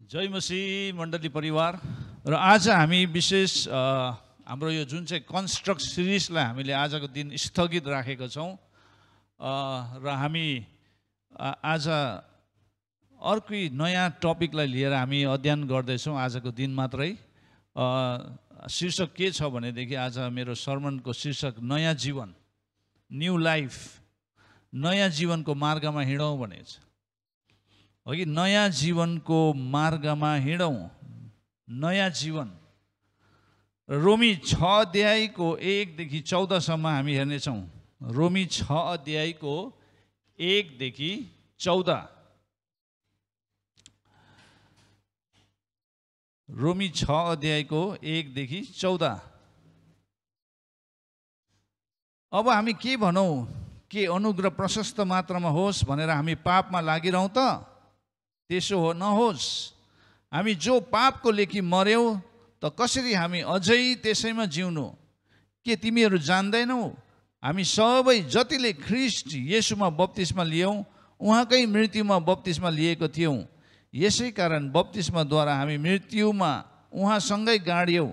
जय मसीह मण्डली परिवार र आज हामी विशेष हाम्रो यो जुन चाहिँ कन्स्ट्रक्ट सिरिजलाई हामीले आजको दिन स्थगित राखेका छौँ र हामी आज अर्कै नयाँ टपिकलाई लिएर हामी अध्ययन गर्दैछौँ आजको दिन मात्रै। शीर्षक के छ भनेदेखि आज मेरो सर्मनको शीर्षक नयाँ जीवन, न्यू लाइफ, नयाँ जीवनको मार्गमा हिँडौँ भनेको छ। हो कि नयाँ जीवनको मार्गमा हिँडौँ, नयाँ जीवन। रोमी 6 अध्यायको 1 देखि 14 सम्म हामी हेर्नेछौँ। रोमी 6 अध्यायको 1 देखि 14। रोमी 6 अध्यायको 1 देखि 14। अब हामी के भनौँ, के अनुग्रह प्रशस्त मात्रामा होस् भनेर हामी पापमा लागिरहौँ त? त्यसो हो नहोस्। हामी जो पापको लेखी मर्यौँ त कसरी हामी अझै त्यसैमा जिउनु? के तिमीहरू जान्दैनौ हामी सबै जतिले ख्रीष्ट येशूमा बप्तिस्मा लियौँ उहाँकै मृत्युमा बप्तिस्मा लिएको थियौँ। यसै कारण बप्तिस्माद्वारा हामी मृत्युमा उहाँसँगै गाडियौँ,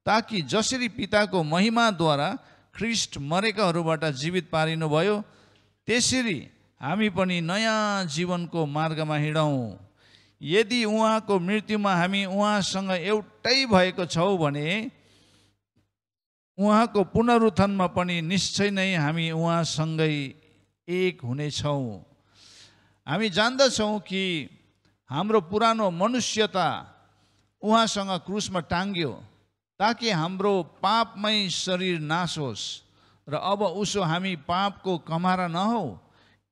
ताकि जसरी पिताको महिमाद्वारा ख्रीष्ट मरेकाहरूबाट जीवित पारिनुभयो त्यसरी हामी पनि नयाँ जीवनको मार्गमा हिँडौँ। यदि उहाँको मृत्युमा हामी उहाँसँग एउटै भएको छौँ भने उहाँको पुनरुत्थानमा पनि निश्चय नै हामी उहाँसँगै एक हुनेछौँ। हामी जान्दछौँ कि हाम्रो पुरानो मनुष्यता उहाँसँग क्रुसमा टाङ्ग्यो ताकि हाम्रो पापमै शरीर नाश होस् र अब उसो हामी पापको कमारा नहौ,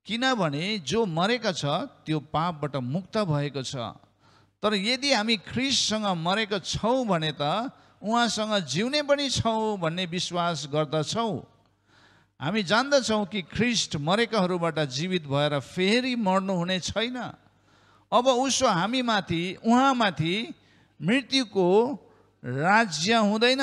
किनभने जो मरेका छ त्यो पापबाट मुक्त भएको छ। तर यदि हामी ख्रीष्टसँग मरेका छौँ भने त उहाँसँग जिउने पनि छौँ भन्ने विश्वास गर्दछौँ। हामी जान्दछौँ कि ख्रीष्ट मरेकाहरूबाट जीवित भएर फेरि मर्नु हुने छैन। अब उसो हामीमाथि उहाँमाथि मृत्युको राज्य हुँदैन।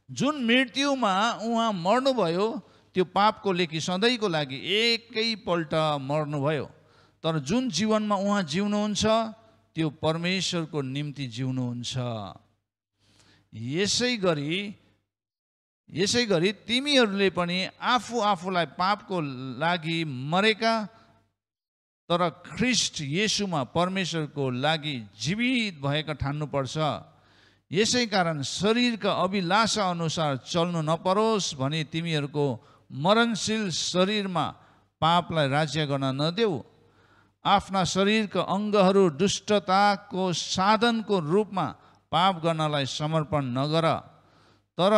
जुन मृत्युमा उहाँ मर्नुभयो त्यो पापको लेखी सधैँको लागि एकैपल्ट मर्नुभयो। तर जुन जीवनमा उहाँ जिउनुहुन्छ त्यो परमेश्वरको निम्ति जिउनुहुन्छ। यसै गरी तिमीहरूले पनि आफूलाई पापको लागि मरेका तर ख्रीष्ट येशूमा परमेश्वरको लागि जीवित भएका ठान्नुपर्छ। यसै कारण शरीरका अभिलाषा अनुसार चल्नु नपरोस् भनी तिमीहरूको मरणशील शरीरमा पापलाई राज्य गर्न नदेऊ। आफ्ना शरीरका अङ्गहरू दुष्टताको साधनको रूपमा पाप गर्नलाई समर्पण नगर, तर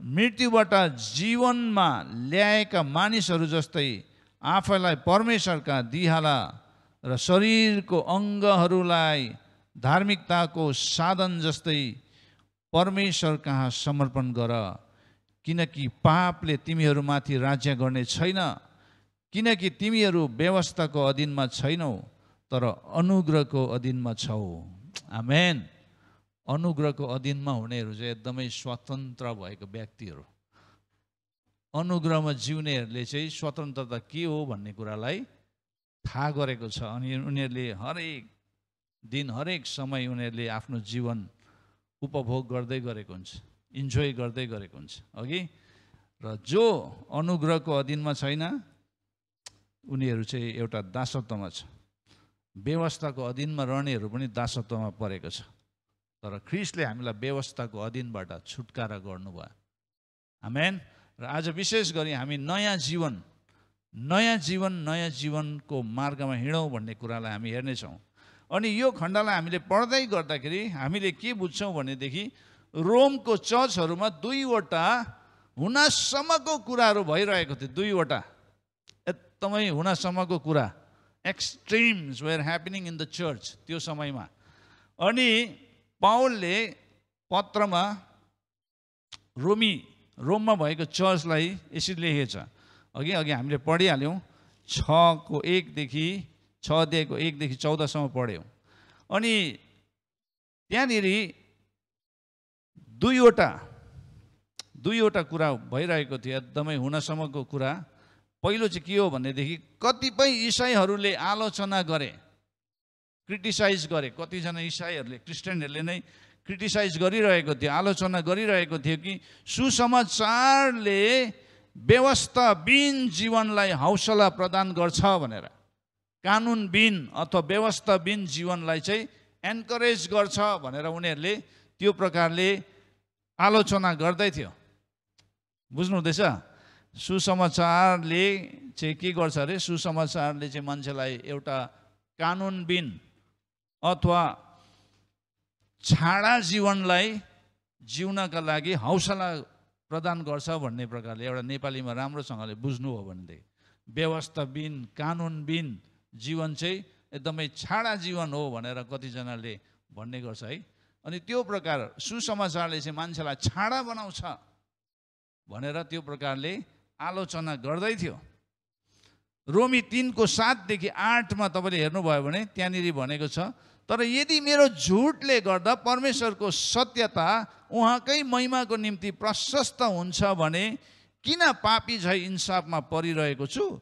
मृत्युबाट जीवनमा ल्याएका मानिसहरू जस्तै आफैलाई परमेश्वरका दिहाला र शरीरको अङ्गहरूलाई धार्मिकताको साधन जस्तै परमेश्वर कहाँ समर्पण गर। किनकि पापले तिमीहरूमाथि राज्य गर्ने छैन, किनकि तिमीहरू व्यवस्थाको अधीनमा छैनौ तर अनुग्रहको अधीनमा छौ। आमेन। अनुग्रहको अधीनमा हुनेहरू चाहिँ एकदमै स्वतन्त्र भएको व्यक्तिहरू। अनुग्रहमा जिउनेहरूले चाहिँ स्वतन्त्रता के हो भन्ने कुरालाई थाहा गरेको छ। अनि उनीहरूले हरेक दिन हरेक समय उनीहरूले आफ्नो जीवन उपभोग गर्दै गरेको हुन्छ, इन्जोय गर्दै गरेको हुन्छ अघि। र जो अनुग्रहको अधीनमा छैन उनीहरू चाहिँ एउटा दासत्वमा छ। व्यवस्थाको अधीनमा रहनेहरू पनि दासत्वमा परेको छ। तर ख्रीष्टले हामीलाई व्यवस्थाको अधीनबाट छुटकारा गर्नुभयो। आमेन। र आज विशेष गरी हामी नयाँ जीवनको मार्गमा हिँडौँ भन्ने कुरालाई हामी हेर्नेछौँ। अनि यो खण्डलाई हामीले पढ्दै गर्दाखेरि हामीले के बुझ्छौँ भनेदेखि रोमको चर्चहरूमा 2वटा हुनसम्मको कुराहरू भइरहेको थियो। 2वटा एकदमै हुनसम्मको कुरा, extremes were happening in the church त्यो समयमा। अनि पावलले पत्रमा रोममा भएको चर्चलाई यसरी लेखेछ। अघि हामीले पढिहाल्यौँ। 6 अध्यायको 1 देखि 14 सम्म पढ्यौँ। अनि त्यहाँनिर 2वटा कुरा भइरहेको थियो, एकदमै हुनसम्मको कुरा। पहिलो चाहिँ के हो भनेदेखि कतिपय इसाईहरूले आलोचना गरे क्रिटिसाइज गरे। कतिजना इसाईहरूले क्रिस्चियनहरूले नै क्रिटिसाइज गरिरहेको थियो, आलोचना गरिरहेको थियो कि सुसमाचारले व्यवस्थाविहीन जीवनलाई हौसला प्रदान गर्छ भनेर, कानुनविहीन अथवा व्यवस्थाविहीन जीवनलाई चाहिँ एन्करेज गर्छ भनेर उनीहरूले त्यो प्रकारले आलोचना गर्दै थियो। बुझ्नुहुँदैछ? सुसमाचारले चाहिँ के गर्छ अरे? सुसमाचारले चाहिँ मान्छेलाई एउटा कानुनविहीन अथवा छाडा जीवनलाई जिउनका लागि हौसला प्रदान गर्छ भन्ने प्रकारले एउटा नेपालीमा राम्रोसँगले बुझ्नु हो भनेदेखि व्यवस्थाविहीन कानुनविहीन जीवन चाहिँ एकदमै छाडा जीवन हो भनेर कतिजनाले भन्ने गर्छ है। अनि त्यो प्रकार सुसमाचारले चाहिँ मान्छेलाई छाडा बनाउँछ भनेर त्यो प्रकारले आलोचना गर्दै थियो। रोमी 3:7 देखि 8मा तपाईँले हेर्नुभयो भने त्यहाँनिर भनेको छ, तर यदि मेरो झुटले गर्दा परमेश्वरको सत्यता उहाँकै महिमाको निम्ति प्रशस्त हुन्छ भने किन पापी झै इन्साफमा परिरहेको छु?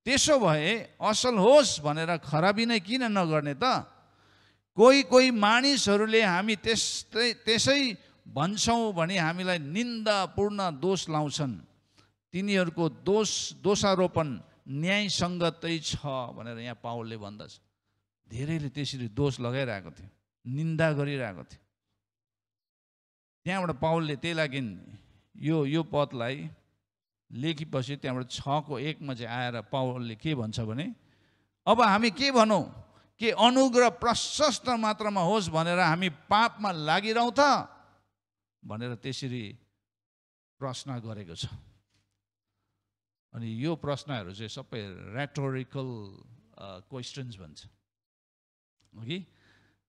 त्यसो भए असल होस् भनेर खराबी नै किन नगर्ने त? कोही मानिसहरूले हामी त्यसै भन्छौँ भने हामीलाई निन्दापूर्ण दोष लाउँछन्। तिनीहरूको दोषारोपण न्यायसङ्गतै छ भनेर यहाँ पावलले भन्दछ। धेरैले त्यसरी दोष लगाइरहेको थियो, निन्दा गरिरहेको थियो। त्यहाँबाट पावलले त्यही लागि यो पदलाई लेखेपछि त्यहाँबाट 6:1मा चाहिँ आएर पावलले के भन्छ भने, अब हामी के भनौँ? के अनुग्रह प्रशस्त मात्रामा होस् भनेर हामी पापमा लागिरहँ त भनेर त्यसरी प्रश्न गरेको छ। अनि यो प्रश्नहरू चाहिँ सबै रेटोरिकल क्वेसन्स भन्छ कि।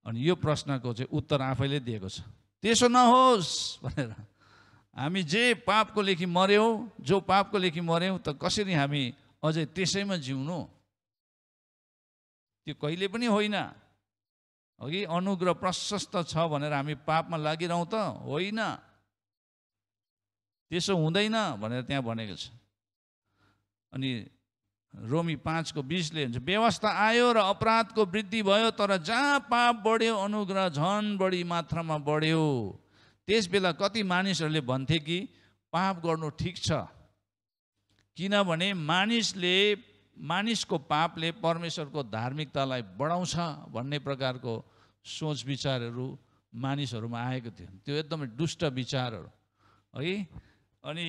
अनि यो प्रश्नको चाहिँ उत्तर आफैले दिएको छ, त्यसो नहोस् भनेर। हामी जे पापको लेखी मर्यौँ, जो पापको लेखी मर्यौँ त कसरी हामी अझै त्यसैमा जिउनु? त्यो कहिले पनि होइन। अघि अनुग्रह प्रशस्त छ भनेर हामी पापमा लागिरहँ त होइन, त्यसो हुँदैन भनेर त्यहाँ भनेको छ। अनि रोमी 5:20ले हुन्छ, व्यवस्था आयो र अपराधको वृद्धि भयो, तर जहाँ पाप बढ्यो अनुग्रह झन् बढी मात्रामा बढ्यो। त्यस बेला कति मानिसहरूले भन्थे कि पाप गर्नु ठिक छ, किनभने मानिसको पापले परमेश्वरको धार्मिकतालाई बढाउँछ भन्ने प्रकारको सोच विचारहरू मानिसहरूमा आएको थियो। त्यो एकदमै दुष्ट विचारहरू है। अनि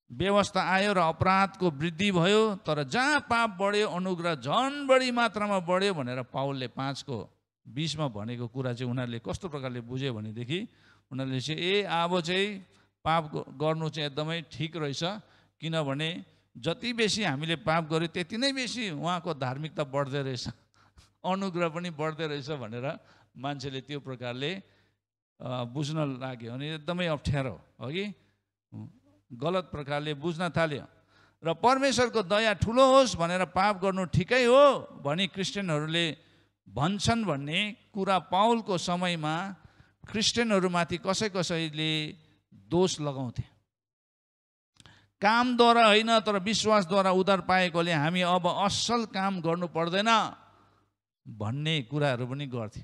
व्यवस्था आयो र अपराधको वृद्धि भयो, तर जहाँ पाप बढ्यो अनुग्रह झन् बढी मात्रामा बढ्यो भनेर पावलले 5:20मा भनेको कुरा चाहिँ उनीहरूले कस्तो प्रकारले बुझ्यो भनेदेखि उनीहरूले चाहिँ अब चाहिँ पाप गर्नु चाहिँ एकदमै ठिक रहेछ, किनभने जति बेसी हामीले पाप गर्यो त्यति नै बेसी उहाँको धार्मिकता बढ्दै रहेछ, अनुग्रह पनि बढ्दै रहेछ भनेर मान्छेले त्यो प्रकारले बुझ्न लाग्यो। अनि एकदमै अप्ठ्यारो हो कि गलत प्रकारले बुझ्न थाल्यो। र परमेश्वरको दया ठुलो होस् भनेर पाप गर्नु ठिकै हो भनी क्रिस्चियनहरूले भन्छन् भन्ने कुरा पावलको समयमा क्रिस्चियनहरूमाथि कसैले दोष लगाउँथे। कामद्वारा होइन तर विश्वासद्वारा उद्धार पाएकोले हामी अब असल काम गर्नु पर्दैन भन्ने कुराहरू पनि गर्थे।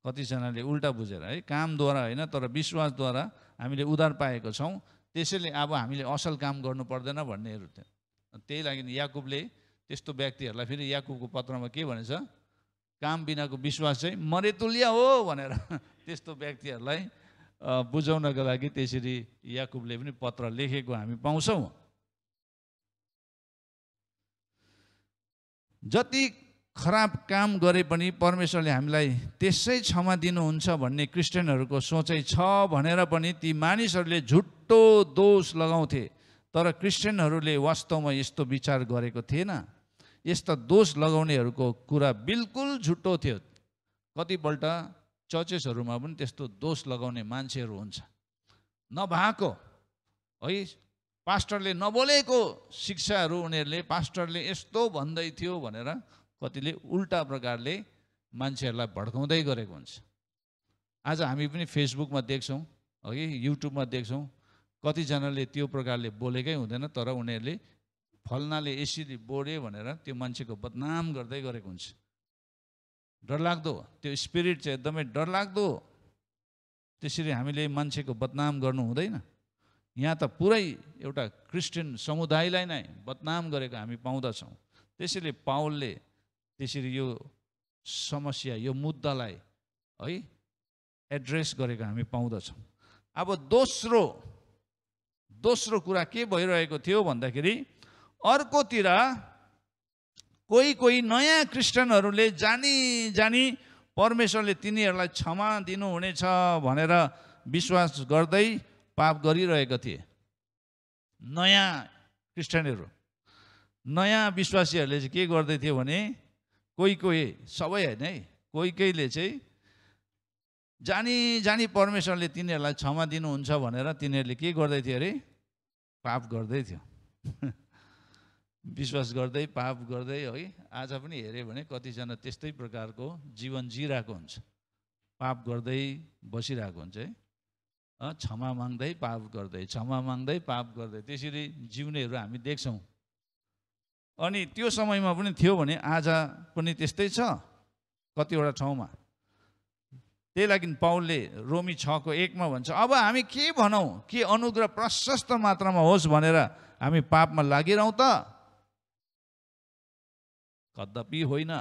कतिजनाले उल्टा बुझेर है, कामद्वारा होइन तर विश्वासद्वारा हामीले उद्धार पाएको छौँ, त्यसैले अब हामीले असल काम गर्नु पर्दैन भन्नेहरू थियो। त्यही लागि याकुबले त्यस्तो व्यक्तिहरूलाई फेरि याकुबको पत्रमा के भनेछ, काम बिनाको विश्वास चाहिँ मरेतुल्य हो भनेर त्यस्तो व्यक्तिहरूलाई बुझाउनको लागि त्यसरी याकुबले पनि पत्र लेखेको हामी पाउँछौँ। जति खराब काम गरे पनि परमेश्वरले हामीलाई त्यसै क्षमा दिनुहुन्छ भन्ने क्रिस्चियनहरूको सोचाइ छ भनेर पनि ती मानिसहरूले झुट्टो दोष लगाउँथे। तर क्रिस्चियनहरूले वास्तवमा यस्तो विचार गरेको थिएन। यस्ता दोष लगाउनेहरूको कुरा बिल्कुल झुट्टो थियो। कतिपल्ट चर्चेसहरूमा पनि त्यस्तो दोष लगाउने मान्छेहरू हुन्छ, नभएको है, पास्टरले नबोलेको शिक्षाहरू उनीहरूले पास्टरले यस्तो भन्दै थियो भनेर कतिले उल्टा प्रकारले मान्छेहरूलाई भड्काउँदै गरेको हुन्छ। आज हामी पनि फेसबुकमा देख्छौँ है, युट्युबमा देख्छौँ, कतिजनाले त्यो प्रकारले बोलेकै हुँदैन तर उनीहरूले फल्नाले यसरी बोड्यो भनेर त्यो मान्छेको बदनाम गर्दै गरेको हुन्छ। डरलाग्दो, त्यो स्पिरिट चाहिँ एकदमै डरलाग्दो। त्यसरी हामीले मान्छेको बदनाम गर्नु हुँदैन। यहाँ त पुरै एउटा क्रिस्चियन समुदायलाई नै बदनाम गरेको हामी पाउँदछौँ। त्यसैले पावलले त्यसरी यो समस्या, यो मुद्दालाई है एड्रेस गरेको हामी पाउँदछौँ। अब दोस्रो कुरा के भइरहेको थियो भन्दाखेरि, अर्कोतिर कोही नयाँ क्रिस्चियनहरूले जानी परमेश्वरले तिनीहरूलाई क्षमा दिनुहुनेछ भनेर विश्वास गर्दै पाप गरिरहेका थिए। नयाँ क्रिस्चियनहरू, नयाँ विश्वासीहरूले चाहिँ के गर्दै थियो भने, कोही सबै होइन है, कोहीले चाहिँ जानी परमेश्वरले तिनीहरूलाई क्षमा दिनुहुन्छ भनेर तिनीहरूले के गर्दै थियो अरे, पाप गर्दै थियो। विश्वास गर्दै पाप गर्दै है। आज पनि हेऱ्यो भने कतिजना त्यस्तै प्रकारको जीवन जिरहेको हुन्छ, पाप गर्दै बसिरहेको हुन्छ है। क्षमा माग्दै पाप गर्दै, क्षमा माग्दै पाप गर्दै त्यसरी जिउनेहरू हामी देख्छौँ। अनि त्यो समयमा पनि थियो भने आज पनि त्यस्तै छ कतिवटा ठाउँमा। त्यही लागि पाउलले रोमी 6:1 भन्छ, अब हामी के भनौँ, के अनुग्रह प्रशस्त मात्रामा होस् भनेर हामी पापमा लागिरहौँ त? कदापि होइन,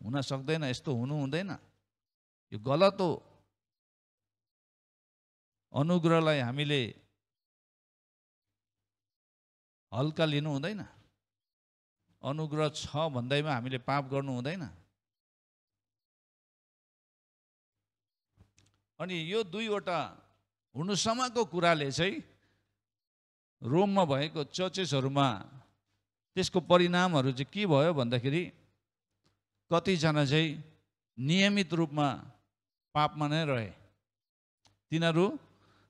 हुन सक्दैन, यस्तो हुनु हुँदैन, यो गलत हो। अनुग्रहलाई हामीले हल्का लिनु हुँदैन। अनुग्रह छ भन्दैमा हामीले पाप गर्नु हुँदैन। अनि यो दुईवटा हुनुसम्मको कुराले चाहिँ रोममा भएको चर्चेसहरूमा त्यसको परिणामहरू चाहिँ के भयो भन्दाखेरि, कतिजना चाहिँ नियमित रूपमा पापमा नै रहे। तिनीहरू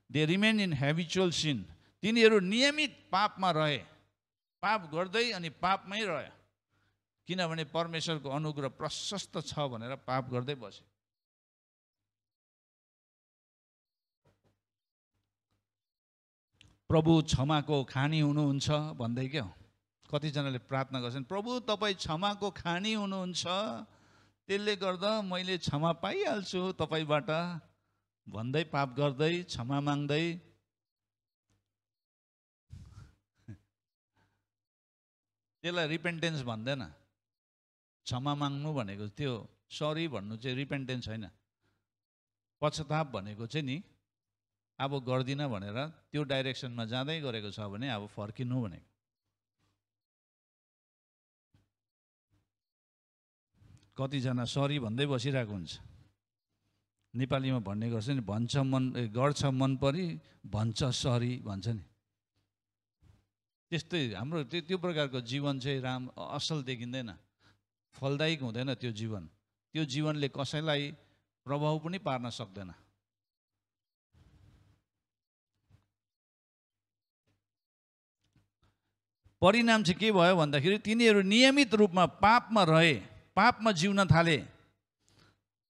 they remain in habitual sin, तिनीहरू नियमित पापमा रहे, पाप गर्दै अनि पापमै रह्यो। किनभने परमेश्वरको अनुग्रह प्रशस्त छ भनेर पाप गर्दै बसे। प्रभु क्षमाको खानी हुनुहुन्छ भन्दै क्या कतिजनाले प्रार्थना गर्छन्, प्रभु तपाईँ क्षमाको खानी हुनुहुन्छ, त्यसले गर्दा मैले क्षमा पाइहाल्छु तपाईँबाट भन्दै पाप गर्दै क्षमा माग्दै। त्यसलाई रिपेन्टेन्स भन्दैन। क्षमा माग्नु भनेको त्यो सरी भन्नु चाहिँ रिपेन्टेन्स होइन। पश्चाताप भनेको चाहिँ नि अब गर्दिनँ भनेर त्यो डाइरेक्सनमा जाँदै गरेको छ भने अब फर्किनु भनेको। कतिजना सरी भन्दै बसिरहेको हुन्छ। नेपालीमा भन्ने गर्छ नि, गर्छ मन परी भन्छ सरी भन्छ नि। त्यस्तै हाम्रो त्यो प्रकारको जीवन चाहिँ असल देखिँदैन, फलदायक हुँदैन त्यो जीवन। त्यो जीवनले कसैलाई प्रभाव पनि पार्न सक्दैन। परिणाम चाहिँ के भयो भन्दाखेरि, तिनीहरू नियमित रूपमा पापमा रहे, पापमा जिउन थाले।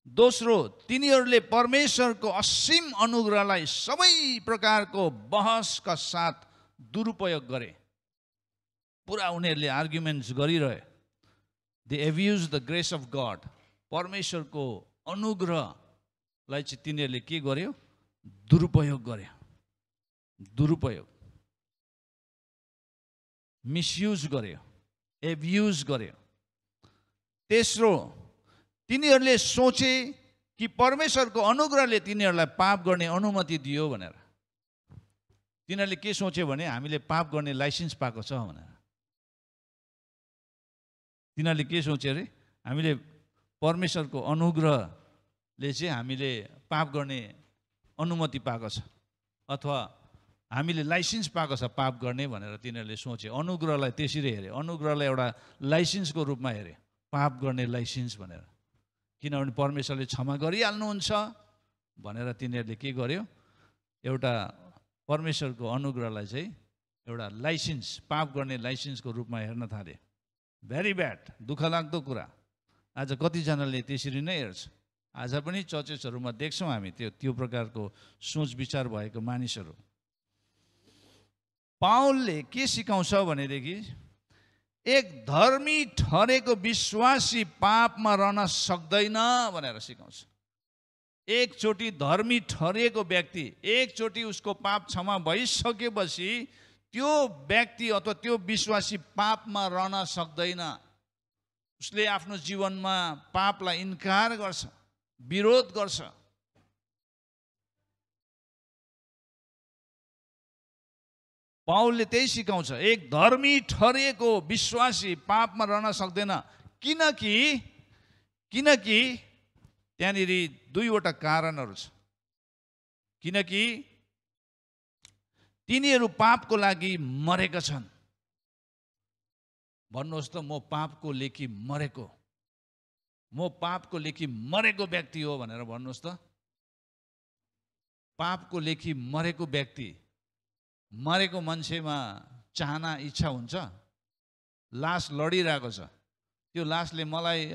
दोस्रो, तिनीहरूले परमेश्वरको असीम अनुग्रहलाई सबै प्रकारको बहसका साथ दुरुपयोग गरे। पुरा उनीहरूले आर्ग्युमेन्ट्स गरिरहे। They abuse the grace of God, परमेश्वरको अनुग्रहलाई चाहिँ तिनीहरूले के गर्यो, दुरुपयोग गर्यो। दुरुपयोग, मिसयुज गर्यो, एब्युज गर्यो। तेस्रो, तिनीहरूले सोचे कि परमेश्वरको अनुग्रहले तिनीहरूलाई पाप गर्ने अनुमति दियो भनेर। तिनीहरूले के सोचे भने हामीले पाप गर्ने लाइसेन्स पाएको छ भनेर। तिनीहरूले के सोचे अरे, हामीले परमेश्वरको अनुग्रहले चाहिँ हामीले पाप गर्ने अनुमति पाएको छ, अथवा हामीले लाइसेन्स पाएको छ पाप गर्ने भनेर तिनीहरूले सोचे। अनुग्रहलाई त्यसरी हेरे, अनुग्रहलाई एउटा लाइसेन्सको रूपमा हेरे, पाप गर्ने लाइसेन्स भनेर। किनभने परमेश्वरले क्षमा गरिहाल्नुहुन्छ भनेर तिनीहरूले के गर्यो, एउटा परमेश्वरको अनुग्रहलाई चाहिँ एउटा लाइसेन्स, पाप गर्ने लाइसेन्सको रूपमा हेर्न थाले। भेरी ब्याड, दुःख लाग्दो कुरा। आज कतिजनाले त्यसरी नै हेर्छ। आज पनि चर्चेसहरूमा देख्छौँ हामी त्यो प्रकारको सोच विचार भएको मानिसहरू। पाउलले के सिकाउँछ भनेदेखि, एक धर्मी ठरेको विश्वासी पापमा रहन सक्दैन भनेर सिकाउँछ। एकचोटि धर्मी ठरिएको व्यक्ति, एकचोटि उसको पाप क्षमा भइसकेपछि त्यो व्यक्ति अथवा त्यो विश्वासी पापमा रहन सक्दैन। उसले आफ्नो जीवनमा पापलाई इन्कार गर्छ, विरोध गर्छ। पाउलले त्यही सिकाउँछ, एक धर्मी ठरिएको विश्वासी पापमा रहन सक्दैन। किनकि त्यहाँनिर दुईवटा कारणहरू छ। किनकि तिनीहरू पापको लागि मरेका छन्। भन्नुहोस् त, म पापको लेखी मरेको, म पापको लेखी मरेको व्यक्ति हो भनेर भन्नुहोस् त। पापको लेखी मरेको व्यक्ति, मरेको मान्छेमा चाहना इच्छा हुन्छ। लास लडिरहेको छ, त्यो लासले मलाई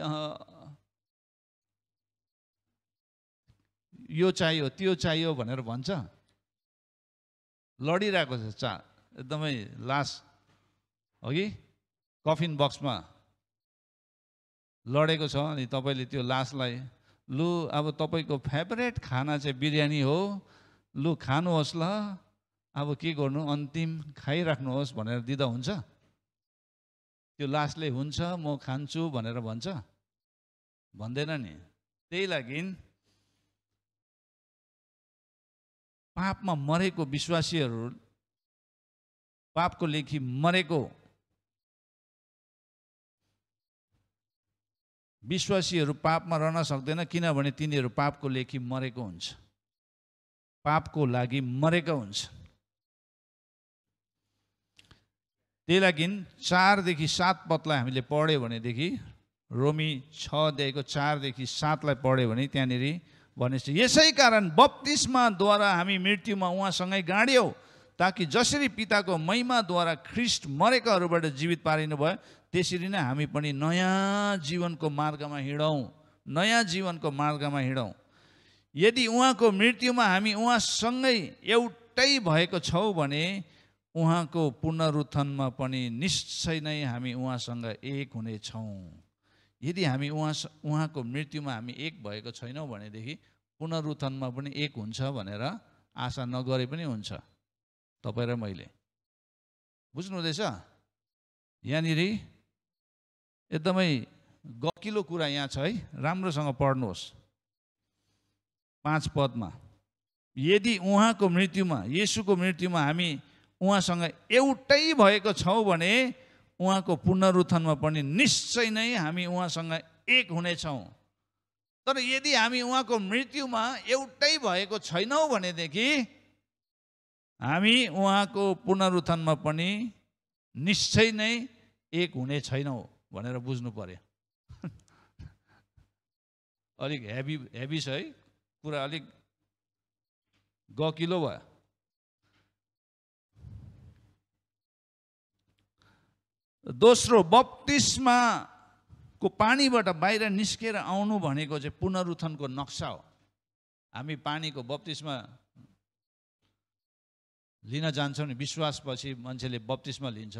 यो चाहियो त्यो चाहियो भनेर भन्छ। लडिरहेको छ, एकदमै लास अघि कफिन बक्समा लडेको छ। अनि तपाईँले त्यो लासलाई, लु अब तपाईँको फेभरेट खाना चाहिँ बिरयानी हो, लु खानुहोस् ल, अब के गर्नु, अन्तिम खाइराख्नुहोस् भनेर दिँदा हुन्छ? त्यो लासले हुन्छ म खान्छु भनेर भन्छ? भन्दैन नि। त्यही लागि पापमा मरेको विश्वासीहरू, पापको लेखी मरेको विश्वासीहरू पापमा रहन सक्दैन, किनभने तिनीहरू पापको लेखी मरेको हुन्छ, पापको लागि मरेका हुन्छ। त्यही लागि 4देखि 7 पदलाई हामीले पढ्यो भनेदेखि, रोमी 6:4-7 पढ्यो भने त्यहाँनिर भनेपछि, यसै कारण बप्तिस्माद्वारा हामी मृत्युमा उहाँसँगै गाड्यौँ, ताकि जसरी पिताको महिमाद्वारा ख्रीष्ट मरेकाहरूबाट जीवित पारिनु भयो, त्यसरी नै हामी पनि नयाँ जीवनको मार्गमा हिँडौँ, नयाँ जीवनको मार्गमा हिँडौँ। यदि उहाँको मृत्युमा हामी उहाँसँगै एउटै भएको छौँ भने उहाँको पुनरुत्थानमा पनि निश्चय नै हामी उहाँसँग एक हुनेछौँ। यदि हामी उहाँको मृत्युमा हामी एक भएको छैनौँ भनेदेखि पुनरुत्थानमा पनि एक हुन्छ भनेर आशा नगरे पनि हुन्छ। तपाईँ र मैले बुझ्नुहुँदैछ? यहाँनिर एकदमै गकिलो कुरा यहाँ छ है, राम्रोसँग पढ्नुहोस्। 5 पदमा, यदि उहाँको मृत्युमा, येशूको मृत्युमा हामी उहाँसँग एउटै भएको छौँ भने उहाँको पुनरुत्थानमा पनि निश्चय नै हामी उहाँसँग एक हुनेछौँ। तर यदि हामी उहाँको मृत्युमा एउटै भएको छैनौँ भनेदेखि हामी उहाँको पुनरुत्थानमा पनि निश्चय नै एक हुने छैनौँ भनेर बुझ्नु पर्यो। अलिक हेभी छ है कुरा, अलिक गकिलो भयो। दोस्रो, बप्तिस्माको पानीबाट बाहिर निस्केर आउनु भनेको चाहिँ पुनरुत्थानको नक्सा हो। हामी पानीको बप्तिस्मा लिन जान्छौँ नि, विश्वासपछि मान्छेले बप्तिस्मा लिन्छ।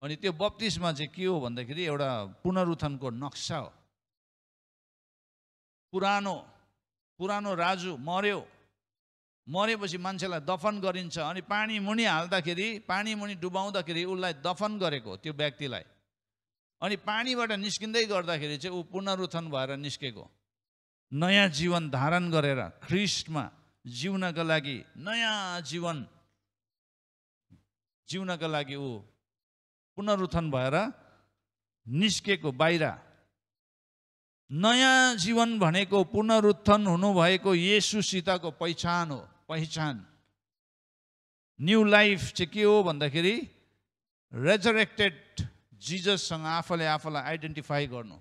अनि त्यो बप्तिस्मा चाहिँ के हो भन्दाखेरि एउटा पुनरुत्थानको नक्सा हो। पुरानो राजु मर्यो, मरेपछि मान्छेलाई दफन गरिन्छ। अनि पानी मुनि हाल्दाखेरि, पानी मुनि डुबाउँदाखेरि उसलाई दफन गरेको त्यो व्यक्तिलाई, अनि पानीबाट निस्किँदै गर्दाखेरि चाहिँ ऊ पुनरुत्थान भएर निस्केको, नयाँ जीवन धारण गरेर ख्रीष्टमा जिउनका लागि, नयाँ जीवन जिउनका लागि ऊ पुनरुत्थान भएर निस्केको बाहिर। नयाँ जीवन भनेको पुनरुत्थान हुनुभएको येशूसितको पहिचान हो। पहिचान, न्यू लाइफ चाहिँ के हो भन्दाखेरि रेजरेक्टेड जिजससँग आफूलाई आइडेन्टिफाई गर्नु,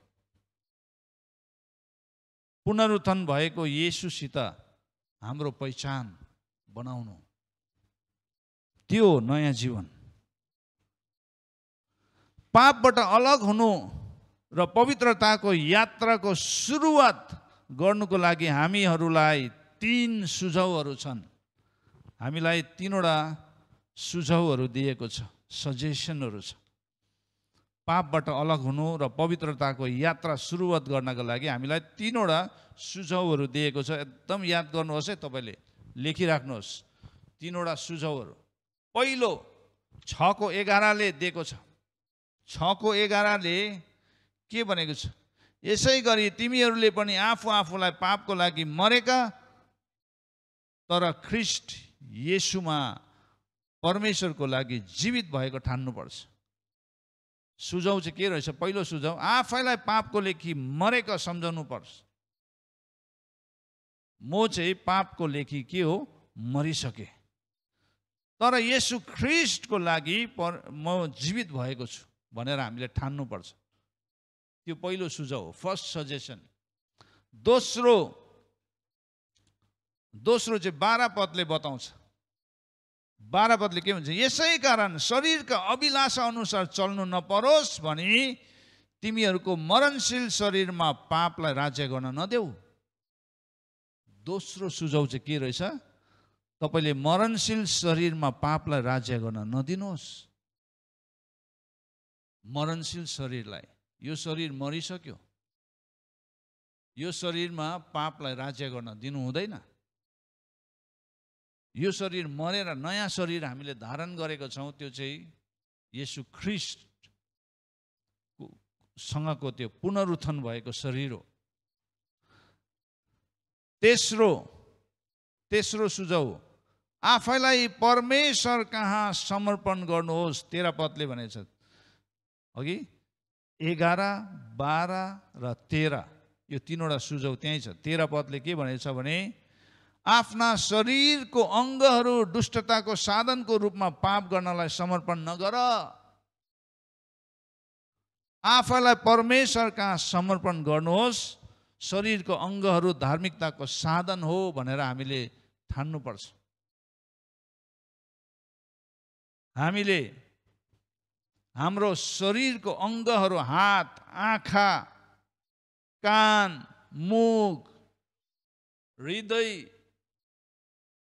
पुनरुत्थान भएको येशूसित हाम्रो पहिचान बनाउनु, त्यो नयाँ जीवन। पापबाट अलग हुनु र पवित्रताको यात्राको सुरुवात गर्नुको लागि हामीहरूलाई 3 सुझावहरू छन्। हामीलाई 3वटा सुझावहरू दिएको छ, सजेसनहरू छ। पापबाट अलग हुनु र पवित्रताको यात्रा सुरुवात गर्नको लागि हामीलाई तीनवटा सुझावहरू दिएको छ। एकदम याद गर्नुहोस् है, तपाईँले लेखिराख्नुहोस् तीनवटा सुझावहरू। पहिलो 6:11 दिएको छ। 6:11 के भनेको छ? यसै गरी तिमीहरूले पनि आफूलाई पापको लागि मरेका तर ख्रीष्ट येशूमा परमेश्वरको लागि जीवित भएको ठान्नुपर्छ। सुझाव चाहिँ के रहेछ? पहिलो सुझाव, आफैलाई पापको लेखी मरेका सम्झाउनु पर्छ। म चाहिँ पापको लेखी के हो? मरिसके, तर येशू ख्रीष्टको लागि म जीवित भएको छु भनेर हामीले ठान्नुपर्छ। त्यो पहिलो सुझाव हो, फर्स्ट सजेसन। दोस्रो चाहिँ 12 पदले बताउँछ। 12 पदले के भन्छ? यसै कारण शरीरका अभिलाषा अनुसार चल्नु नपरोस् भनी तिमीहरूको मरणशील शरीरमा पापलाई राज्य गर्न नदेऊ। दोस्रो सुझाव चाहिँ के रहेछ? तपाईले मरणशील शरीरमा पापलाई राज्य गर्न नदिनुहोस्। मरणशील शरीरलाई, यो शरीर मरिसक्यो, यो शरीरमा पापलाई राज्य गर्न दिनु हुँदैन। यो शरीर मरेर नयाँ शरीर हामीले धारण गरेको छौँ, त्यो चाहिँ येशू ख्रीष्ट सँगको त्यो पुनरुत्थान भएको शरीर हो। तेस्रो सुझाव, आफैलाई परमेश्वर कहाँ समर्पण गर्नुहोस्। 13 पदले भनेछ अघि 11, 12 र 13 यो तीनवटा सुझाव त्यहीँ छ। 13 पदले के भनेछ भने आफ्ना शरीरको अङ्गहरू दुष्टताको साधनको रूपमा पाप गर्नलाई समर्पण नगर। आफैलाई परमेश्वर कहाँ समर्पण गर्नुहोस्। शरीरको अङ्गहरू धार्मिकताको साधन हो भनेर हामीले ठान्नुपर्छ। हामीले हाम्रो शरीरको अङ्गहरू, हात, आँखा, कान, मुख, हृदय,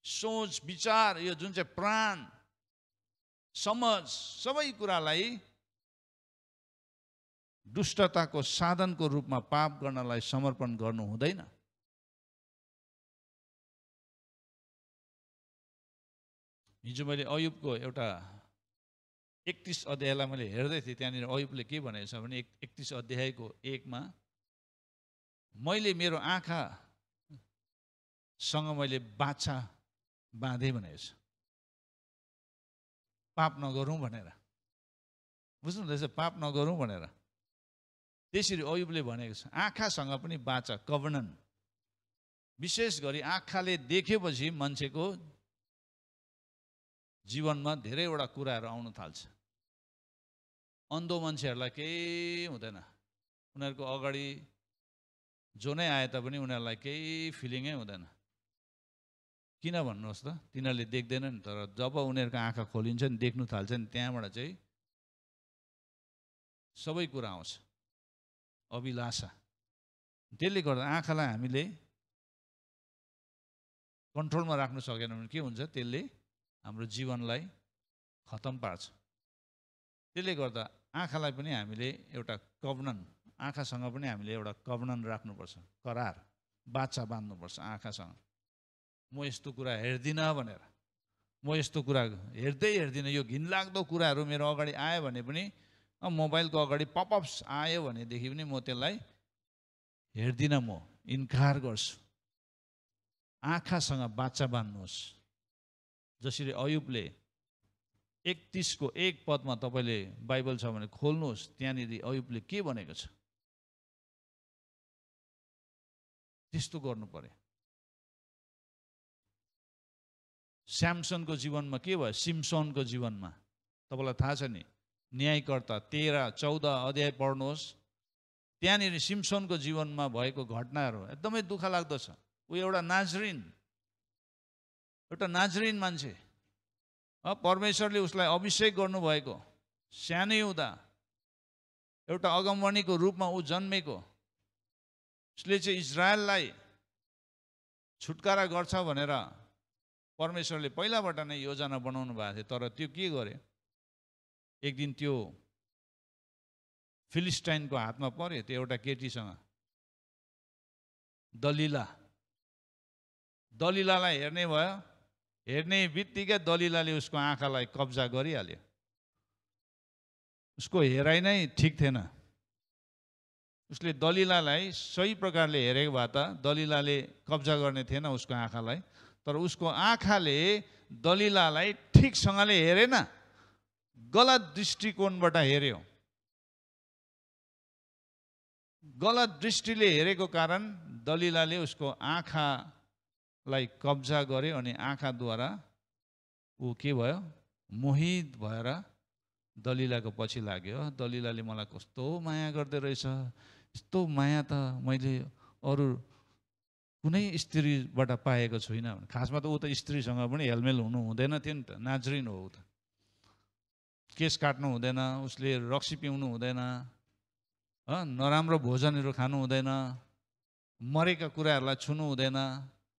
सोच, विचार, यो जुन चाहिँ प्राण, समझ, सबै कुरालाई दुष्टताको साधनको रूपमा पाप गर्नलाई समर्पण गर्नु हुँदैन। हिजो मैले अयुबको एउटा 31 अध्यायलाई मैले हेर्दै थिएँ। त्यहाँनिर अयुबले के भनेको छ भने 31 अध्यायको 1 मा मैले मेरो आँखासँग मैले बाछा बाँधे भनेको छ, पाप नगरौँ भनेर। बुझ्नुहुँदैछ? पाप नगरौँ भनेर त्यसरी अयुबले भनेको छ। आँखासँग पनि बाचा, कभनन। विशेष गरी आँखाले देखेपछि मान्छेको जीवनमा धेरैवटा कुराहरू आउन थाल्छ। अन्धो मान्छेहरूलाई केही हुँदैन, उनीहरूको अगाडि जो नै आए तापनि उनीहरूलाई केही फिलिङै हुँदैन। किन भन्नुहोस् त? तिनीहरूले देख्दैनन्, तर जब उनीहरूको आँखा खोलिन्छ नि, देख्नु थाल्छ नि, त्यहाँबाट चाहिँ सबै कुरा आउँछ, अभिलाषा। त्यसले गर्दा आँखालाई हामीले कन्ट्रोलमा राख्नु सकेन भने के हुन्छ? त्यसले हाम्रो जीवनलाई खतम पार्छ। त्यसले गर्दा आँखालाई पनि हामीले एउटा कभनन, आँखासँग पनि हामीले एउटा कभनन राख्नुपर्छ, करार, बाचा बाँध्नुपर्छ आँखासँग। म यस्तो कुरा हेर्दिनँ भनेर, म यस्तो कुरा हेर्दिनँ, यो घिनलाग्दो कुराहरू मेरो अगाडि आयो भने पनि, मोबाइलको अगाडि पपअप्स आयो भनेदेखि पनि म त्यसलाई हेर्दिनँ, म इन्कार गर्छु। आँखासँग बाचा बाँध्नुहोस्। जसरी अयुबले 31 को 1 पदमा तपाईँले बाइबल छ भने खोल्नुहोस्, त्यहाँनिर अयुबले के भनेको छ? त्यस्तो गर्नु पर्यो। स्यामसनको जीवनमा के भयो? सिम्सोनको जीवनमा तपाईँलाई थाहा छ नि, न्यायकर्ता 13-14 अध्याय पढ्नुहोस्। त्यहाँनिर सिम्सोनको जीवनमा भएको घटनाहरू एकदमै दुःख लाग्दो छ। ऊ एउटा नाजरिन मान्छे, परमेश्वरले उसलाई अभिषेक गर्नुभएको, सानै हुँदा एउटा अगमवणीको रूपमा ऊ जन्मेको। उसले चाहिँ इजरायललाई छुटकारा गर्छ भनेर परमेश्वरले पहिलाबाट नै योजना बनाउनु भएको थियो। तर त्यो के गरे? एक दिन त्यो फिलिस्टाइनको हातमा पर्यो त्यो एउटा केटीसँग। दलिलालाई हेर्ने भयो, हेर्ने बित्तिकै दलिलाले उसको आँखालाई कब्जा गरिहाल्यो। उसको हेराइ नै ठिक थिएन। उसले दलिलालाई सही प्रकारले हेरेको भए त दलिलाले कब्जा गर्ने थिएन उसको आँखालाई, तर उसको आँखाले दलिलालाई ठिकसँगले हेरेन, गलत दृष्टिकोणबाट हेर्यो। गलत दृष्टिले हेरेको कारण दलिलाले उसको आँखालाई कब्जा गर्यो अनि आँखाद्वारा ऊ के भयो, मोहित भएर दलिलाको पछि लाग्यो। दलिलाले मलाई कस्तो माया गर्दै रहेछ, यस्तो माया त मैले अरू कुनै स्त्रीबाट पाएको छुइनँ। खासमा त ऊ त स्त्रीसँग पनि हेलमेल हुनु हुँदैन थियो नि त, नाजरिन हो ऊ त। केस काट्नु हुँदैन, उसले रक्सी पिउनु हुँदैन, नराम्रो भोजनहरू खानु हुँदैन, मरेका कुराहरूलाई छुनु हुँदैन,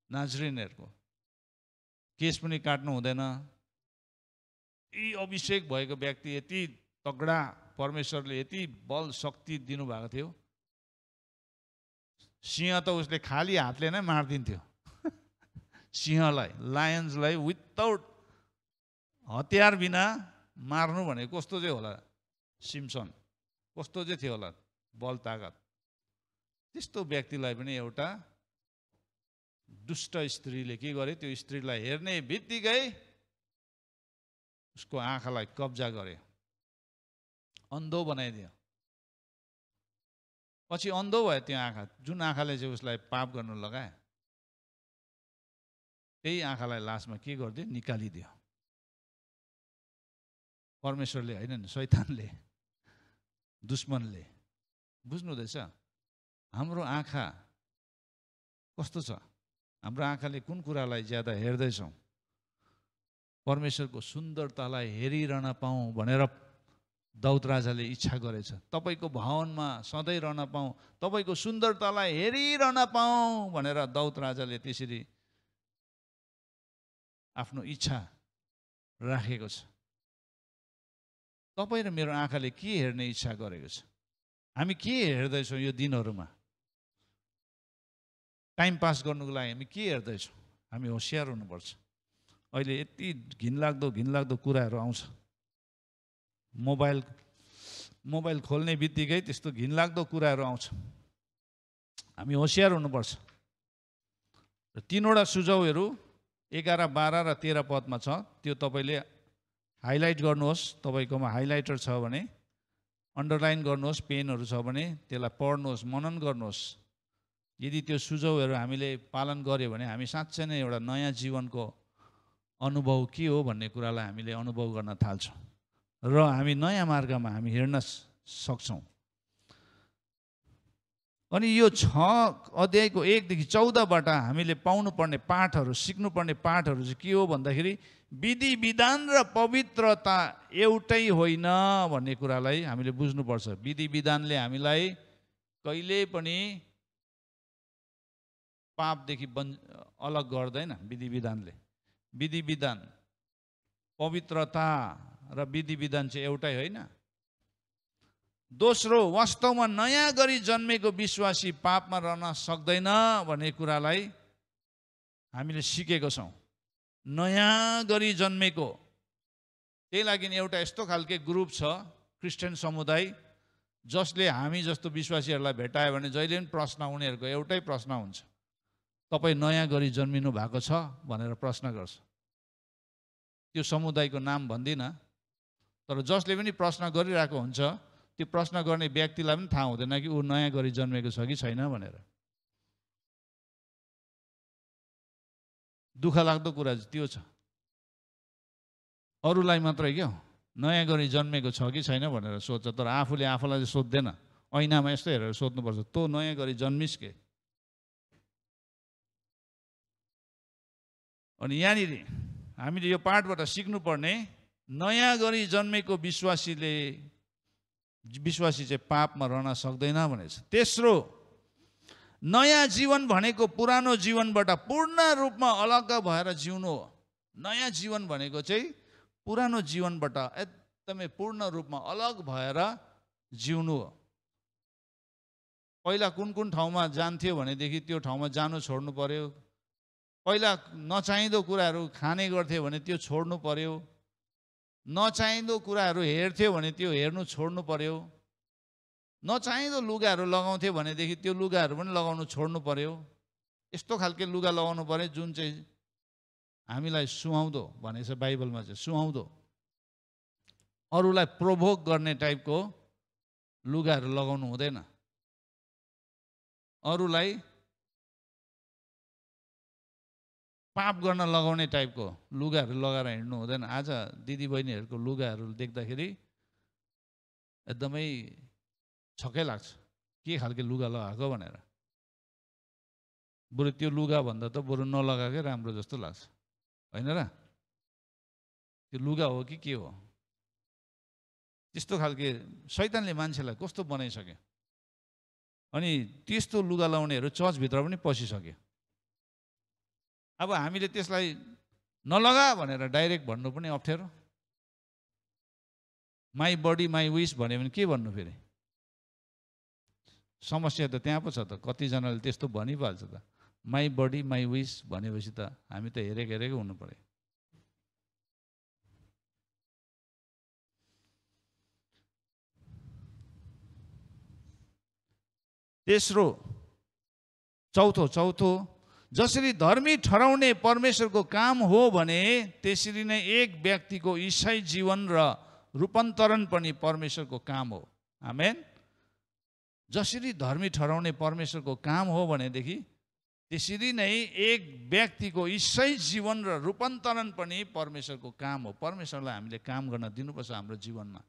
नाजरिनहरूको केस पनि काट्नु हुँदैन। यी अभिषेक भएको व्यक्ति यति तगडा, परमेश्वरले यति बल शक्ति दिनुभएको थियो, सिंह त उसले खाली हातले नै मारिदिन्थ्यो। सिंहलाई, लायन्सलाई विदाउट हतियार बिना मार्नु भनेको कस्तो चाहिँ होला, सिम्सन कस्तो चाहिँ थियो होला बल तागत। त्यस्तो व्यक्तिलाई पनि एउटा दुष्ट स्त्रीले के गर्यो, त्यो स्त्रीलाई हेर्ने बित्तिकै उसको आँखालाई कब्जा गर्यो, अन्धो बनाइदियो। पछि अन्धो भयो त्यो आँखा, जुन आँखाले चाहिँ उसलाई पाप गर्नु लगाए, त्यही आँखालाई लास्टमा के गरिदियो, निकालिदियो। परमेश्वरले होइन नि, शैतानले, दुश्मनले। बुझ्नु हुँदैछ? हाम्रो आँखा कस्तो छ? हाम्रो आँखाले कुन कुरालाई ज्यादा हेर्दैछौँ? परमेश्वरको सुन्दरतालाई हेरिरहन पाऊँ भनेर दाउद राजाले इच्छा गरेछ। तपाईँको भवनमा सधैँ रहन पाऊँ, तपाईँको सुन्दरतालाई हेरिरहन पाऊँ भनेर दाउद राजाले त्यसरी आफ्नो इच्छा राखेको छ। तपाईँ र मेरो आँखाले के हेर्ने इच्छा गरेको छ? हामी के हेर्दैछौँ यो दिनहरूमा? टाइम पास गर्नुको लागि हामी के हेर्दैछौँ? हामी होसियार हुनुपर्छ। अहिले यति घिनलाग्दो कुराहरू आउँछ। मोबाइल खोल्ने बित्तिकै त्यस्तो घिनलाग्दो कुराहरू आउँछ। हामी होसियार हुनुपर्छ। र 3वटा सुझाउहरू 11, 12 र 13 पदमा छ, त्यो तपाईँले हाइलाइट गर्नुहोस्। तपाईँकोमा हाइलाइटर छ भने अन्डरलाइन गर्नुहोस्, पेनहरू छ भने त्यसलाई पढ्नुहोस्, मनन गर्नुहोस्। यदि त्यो सुझाउहरू हामीले पालन गर्यो भने हामी साँच्चै नै एउटा नयाँ जीवनको अनुभव के हो भन्ने कुरालाई हामीले अनुभव गर्न थाल्छौँ र हामी नयाँ मार्गमा हामी हिँड्न सक्छौँ। अनि यो 6 अध्यायको 1 देखि 14बाट हामीले पाउनुपर्ने पाठहरू, सिक्नुपर्ने पाठहरू चाहिँ के हो भन्दाखेरि विधि विधान र पवित्रता एउटै होइन भन्ने कुरालाई हामीले बुझ्नुपर्छ। विधि विधानले हामीलाई कहिले पनि पापदेखि अलग गर्दैन। विधि विधानले, विधि विधान, पवित्रता र विधि विधान चाहिँ एउटै होइन। दोस्रो, वास्तवमा नयाँ गरी जन्मेको विश्वासी पापमा रहन सक्दैन भन्ने कुरालाई हामीले सिकेको छौँ। नयाँ गरी जन्मेको, त्यही लागि एउटा यस्तो खालके ग्रुप छ क्रिस्चियन समुदाय, जसले हामी जस्तो विश्वासीहरूलाई भेटायो भने जहिले पनि प्रश्न, उनीहरूको एउटै प्रश्न हुन्छ, तपाईँ नयाँ गरी जन्मिनु भएको छ भनेर प्रश्न गर्छ। त्यो समुदायको नाम भन्दिनँ, तर जसले पनि प्रश्न गरिरहेको हुन्छ त्यो प्रश्न गर्ने व्यक्तिलाई पनि थाहा हुँदैन कि ऊ नयाँ गरी जन्मेको छ कि छैन भनेर। दुःख लाग्दो कुरा चाहिँ त्यो छ। अरूलाई मात्रै क्या नयाँ गरी जन्मेको छ कि छैन भनेर सोध्छ, तर आफूले आफूलाई चाहिँ सोध्दैन। ऐनामा यस्तो हेरेर सोध्नुपर्छ, तँ नयाँ गरी जन्मिस् के? अनि यहाँनिर हामीले यो पाठबाट सिक्नुपर्ने, नयाँ गरी जन्मेको विश्वासी चाहिँ पापमा रहन सक्दैन भनेको छ। तेस्रो, नयाँ जीवन भनेको पुरानो जीवनबाट पूर्ण रूपमा अलग भएर जिउनु हो। नयाँ जीवन भनेको चाहिँ पुरानो जीवनबाट एकदमै पूर्ण रूपमा अलग भएर जिउनु हो। पहिला कुन कुन ठाउँमा जान्थ्यो भनेदेखि त्यो ठाउँमा जानु छोड्नु पर्यो। पहिला नचाहिँदो कुराहरू खाने गर्थ्यो भने त्यो छोड्नु पर्यो। नचाहिँदो कुराहरू हेर्थ्यो भने त्यो हेर्नु छोड्नु पर्यो। नचाहिँदो लुगाहरू लगाउँथ्यो भनेदेखि त्यो लुगाहरू पनि लगाउनु छोड्नु पर्यो। यस्तो खालके लुगा लगाउनु पर्यो जुन चाहिँ हामीलाई सुहाउँदो भनेछ बाइबलमा चाहिँ, सुहाउँदो, अरूलाई प्रोभोक गर्ने टाइपको लुगाहरू लगाउनु हुँदैन। अरूलाई पाप गर्न लगाउने टाइपको लुगाहरू लगाएर हिँड्नु हुँदैन। आज दिदीबहिनीहरूको लुगाहरू देख्दाखेरि एकदमै छक्कै लाग्छ, के खालके लुगा लगाएको भनेर। बरु त्यो लुगा भन्दा त बरु नलगाएकै राम्रो जस्तो लाग्छ, होइन र? त्यो लुगा हो कि के हो? त्यस्तो खालके शैतानले मान्छेलाई कस्तो बनाइसक्यो। अनि त्यस्तो लुगा लाउनेहरू चर्चभित्र पनि पसिसक्यो। अब हामीले त्यसलाई नलगा भनेर डाइरेक्ट भन्नु पनि अप्ठ्यारो। माई बडी माई विस भन्यो भने के भन्नु फेरि? समस्या त त्यहाँ पो छ त। कतिजनाले त्यस्तो भनिहाल्छ त, माई बडी माई विस भनेपछि त हामी त हेरेको हुनु पर्यो। तेस्रो, चौथो, जसरी धर्मी ठहराउने परमेश्वरको काम हो भने त्यसरी नै एक व्यक्तिको ईसाई जीवन र रूपान्तरण पनि परमेश्वरको काम हो। आमेन। जसरी धर्मी ठहराउने परमेश्वरको काम हो भनेदेखि त्यसरी नै एक व्यक्तिको ईसाई जीवन र रूपान्तरण पनि परमेश्वरको काम हो। परमेश्वरलाई हामीले काम गर्न दिनुपर्छ। हाम्रो जीवनमा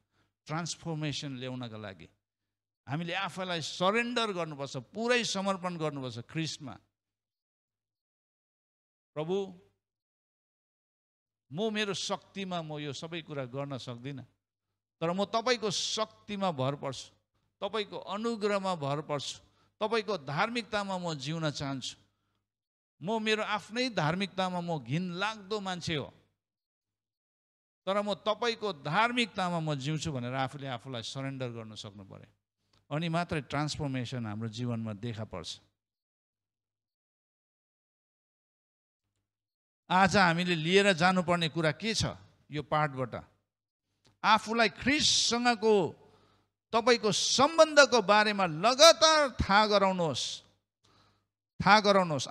ट्रान्सफर्मेसन ल्याउनका लागि हामीले आफैलाई सरेन्डर गर्नुपर्छ, पुरै समर्पण गर्नुपर्छ ख्रीष्टमा। प्रभु, म मेरो शक्तिमा म यो सबै कुरा गर्न सक्दिनँ, तर म तपाईँको शक्तिमा भर पर्छु, तपाईँको अनुग्रहमा भर पर्छु, तपाईँको धार्मिकतामा म जिउन चाहन्छु। म मेरो आफ्नै धार्मिकतामा म घिनलाग्दो मान्छे हो, तर म तपाईँको धार्मिकतामा म जिउँछु भनेर आफूले आफूलाई सरेन्डर गर्न सक्नु पर्यो। अनि मात्रै ट्रान्सफर्मेसन हाम्रो जीवनमा देखा पर्छ। आज हामीले लिएर जानुपर्ने कुरा के छ यो पाठबाट? आफूलाई ख्रीष्टसँगको तपाईँको सम्बन्धको बारेमा लगातार थाहा गराउनुहोस्।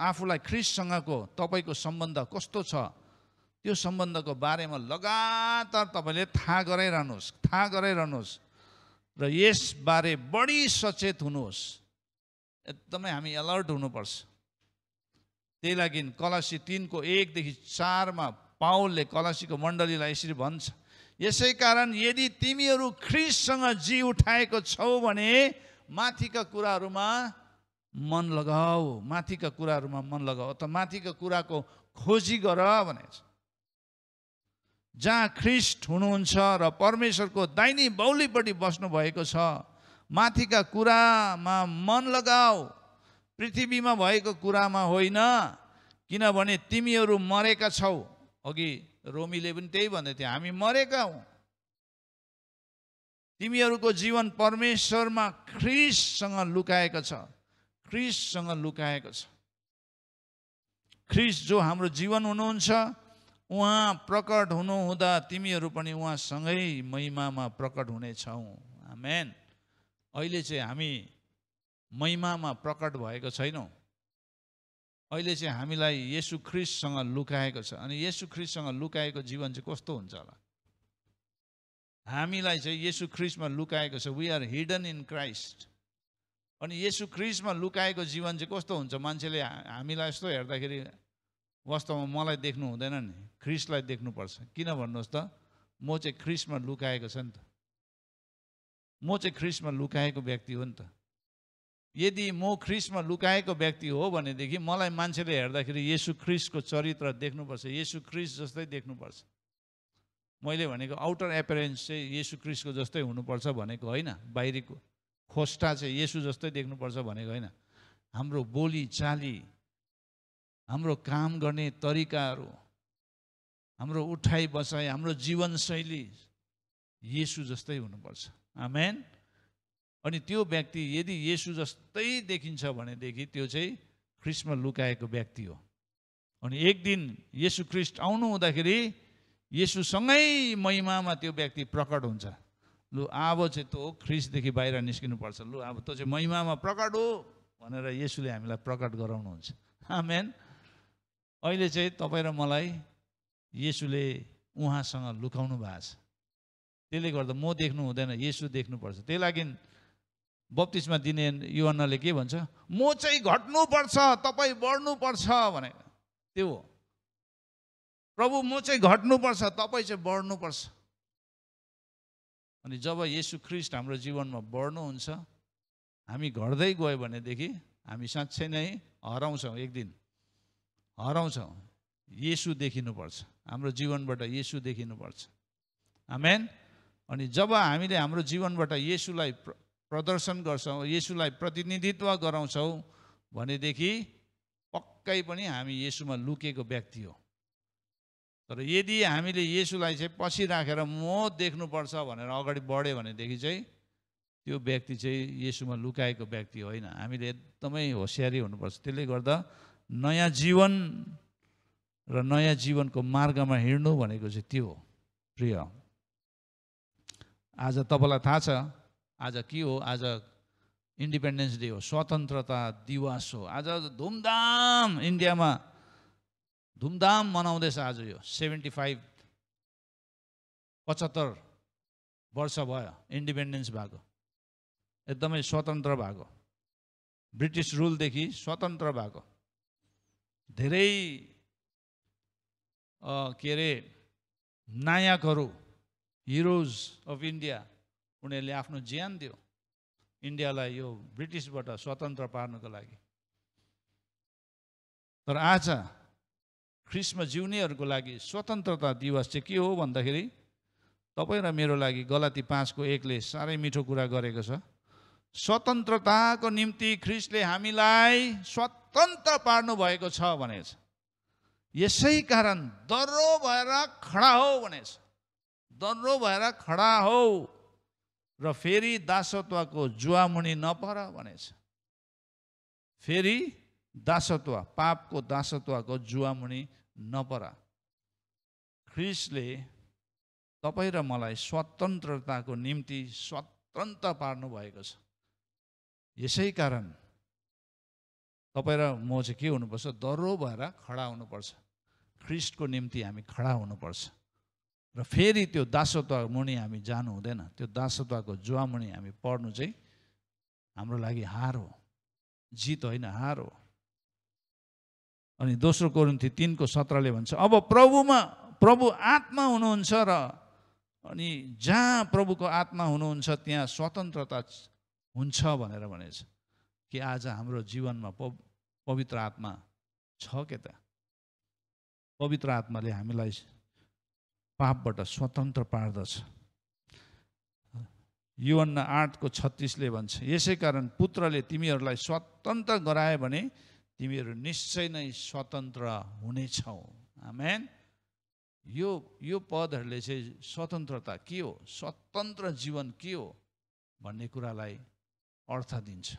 आफूलाई ख्रीष्टसँगको तपाईँको सम्बन्ध कस्तो छ त्यो सम्बन्धको बारेमा लगातार तपाईँले थाहा गराइरहनुहोस् र यसबारे बढी सचेत हुनुहोस्। एकदमै हामी अलर्ट हुनुपर्छ। त्यही लागि कलसी 3:1-4 पाउलले कलसीको मण्डलीलाई यसरी भन्छ, यसै कारण यदि तिमीहरू ख्रीष्टसँग जी उठाएको छौ भने माथिका कुराहरूमा मन लगाऊ। माथिका कुराहरूमा मन लगाऊ त माथिका कुराको खोजी गर भनेछ। जहाँ ख्रीष्ट हुनुहुन्छ र परमेश्वरको दाहिनी बाहुलीपट्टि बस्नु भएको छ, माथिका कुरामा मन लगाऊ, पृथ्वीमा भएको कुरामा होइन, किनभने तिमीहरू मरेका छौ। अघि रोमीले पनि त्यही भन्दै थियो, हामी मरेका हौँ। तिमीहरूको जीवन परमेश्वरमा ख्रीष्टसँग लुकाएको छ। ख्रीष्ट जो हाम्रो जीवन हुनुहुन्छ, उहाँ प्रकट हुनुहुँदा तिमीहरू पनि उहाँसँगै महिमामा प्रकट हुनेछौ। आमेन। अहिले चाहिँ हामी महिमामा प्रकट भएको छैनौँ। अहिले चाहिँ हामीलाई येशू ख्रीष्टसँग लुकाएको छ। अनि येशू ख्रीष्टसँग लुकाएको जीवन चाहिँ कस्तो हुन्छ होला? हामीलाई चाहिँ येशू ख्रीष्टमा लुकाएको छ। We are hidden in Christ. अनि येशू ख्रीष्टमा लुकाएको जीवन चाहिँ कस्तो हुन्छ? मान्छेले हामीलाई यस्तो हेर्दाखेरि वास्तवमा मलाई देख्नु हुँदैन नि, ख्रीष्टलाई देख्नुपर्छ। किन भन्नुहोस् त? म चाहिँ ख्रीष्टमा लुकाएको छ नि त। म चाहिँ ख्रीष्टमा लुकाएको व्यक्ति हो नि त। यदि म ख्रीष्टमा लुकाएको व्यक्ति हो भनेदेखि मलाई मान्छेले हेर्दाखेरि येशू ख्रीष्टको चरित्र देख्नुपर्छ, येशू ख्रीष्ट जस्तै देख्नुपर्छ। मैले भनेको आउटर एपियरेन्स चाहिँ येशू ख्रीष्टको जस्तै हुनुपर्छ भनेको होइन, बाहिरीको खोस्टा चाहिँ येशू जस्तै देख्नुपर्छ भनेको होइन। हाम्रो बोली चाली, हाम्रो काम गर्ने तरिकाहरू, हाम्रो उठाइ बसाइ, हाम्रो जीवनशैली येशू जस्तै हुनुपर्छ। आमेन। अनि त्यो व्यक्ति यदि येशू जस्तै देखिन्छ भनेदेखि त्यो चाहिँ ख्रिस्टमा लुकाएको व्यक्ति हो। अनि एक दिन येशू ख्रिस्ट आउनु हुँदाखेरि येशूसँगै महिमामा त्यो व्यक्ति प्रकट हुन्छ। लु अब चाहिँ त्यो ख्रिस्टदेखि बाहिर निस्किनुपर्छ, लु अब त्यो चाहिँ महिमामा प्रकट हो भनेर येशूले हामीलाई प्रकट गराउनुहुन्छ। आमेन। अहिले चाहिँ तपाईँ र मलाई येशूले उहाँसँग लुकाउनु भएको छ। त्यसले गर्दा म देख्नु हुँदैन, येशू देख्नुपर्छ। त्यही लागि बप्तिस्मा दिने यूहन्नाले के भन्छ, म चाहिँ घट्नुपर्छ तपाईँ बढ्नुपर्छ भने त्यो हो। प्रभु म चाहिँ घट्नुपर्छ तपाईँ चाहिँ बढ्नुपर्छ। अनि जब येशू ख्रिस्ट हाम्रो जीवनमा बढ्नुहुन्छ, हामी घट्दै गयो भनेदेखि हामी साँच्चै नै हराउँछौँ, एक दिन हराउँछौँ। येशू देखिनुपर्छ, हाम्रो जीवनबाट येशू देखिनुपर्छ। आमेन। अनि जब हामीले हाम्रो जीवनबाट येशूलाई प्रदर्शन गर्छौँ, येशूलाई प्रतिनिधित्व गराउँछौँ भनेदेखि पक्कै पनि हामी येशूमा लुकेको व्यक्ति हो। तर यदि हामीले येशूलाई चाहिँ पछि राखेर म देख्नुपर्छ भनेर अगाडि बढ्यो भनेदेखि चाहिँ त्यो व्यक्ति चाहिँ येशूमा लुकाएको व्यक्ति होइन। हामीले एकदमै होसियारी हुनुपर्छ। त्यसले गर्दा नयाँ जीवन र नयाँ जीवनको मार्गमा हिँड्नु भनेको चाहिँ त्यो हो। प्रिय, आज तपाईँलाई थाहा छ आज के हो? आज इन्डिपेन्डेन्स डे हो, स्वतन्त्रता दिवस हो। आज धुमधाम इन्डियामा धुमधाम मनाउँदैछ। आज यो 75 वर्ष भयो इन्डिपेन्डेन्स भएको, एकदमै स्वतन्त्र भएको, ब्रिटिस रुलदेखि स्वतन्त्र भएको। धेरै के अरे नायकहरू, हिरोज अफ इन्डिया, उनीहरूले आफ्नो ज्यान दियो इन्डियालाई यो ब्रिटिसबाट स्वतन्त्र पार्नको लागि। तर आज ख्रिस्टमा जिउनेहरूको लागि स्वतन्त्रता दिवस चाहिँ के हो भन्दाखेरि तपाईँ र मेरो लागि गलाती 5:1ले साह्रै मिठो कुरा गरेको छ। स्वतन्त्रताको निम्ति ख्रिस्टले हामीलाई स्वतन्त्र पार्नु भएको छ भनेको छ। यसै कारण दह्रो भएर खडा हो भनेको छ। दह्रो भएर खडा हो र फेरि दासत्वको जुवामुनि नपर भनेको छ। फेरि दासत्व, पापको दासत्वको जुवामुनि नपर। ख्रिस्टले तपाईँ र मलाई स्वतन्त्रताको निम्ति स्वतन्त्र पार्नु भएको छ। यसै कारण तपाईँ र म चाहिँ के हुनुपर्छ? दह्रो भएर खडा हुनुपर्छ। ख्रिस्टको निम्ति हामी खडा हुनुपर्छ र फेरि त्यो दासत्व मुनि हामी जानु हुँदैन। त्यो दासत्वको जुवामुनि हामी पर्नु चाहिँ हाम्रो लागि हार हो, जित होइन, हार हो। अनि दोस्रो कोरिन्थी 3:17ले भन्छ, अब प्रभु आत्मा हुनुहुन्छ र अनि जहाँ प्रभुको आत्मा हुनुहुन्छ त्यहाँ स्वतन्त्रता हुन्छ भनेर भनेछ। कि आज हाम्रो जीवनमा पवित्र आत्मा छ के त? पवित्र आत्माले हामीलाई पापबाट स्वतन्त्र पार्दछ। यूहन्ना 8:36ले भन्छ, यसै कारण पुत्रले तिमीहरूलाई स्वतन्त्र गराए भने तिमीहरू निश्चय नै स्वतन्त्र हुनेछौ। आमेन। यो पदहरूले चाहिँ स्वतन्त्रता के हो, स्वतन्त्र जीवन के हो भन्ने कुरालाई अर्थ दिन्छ।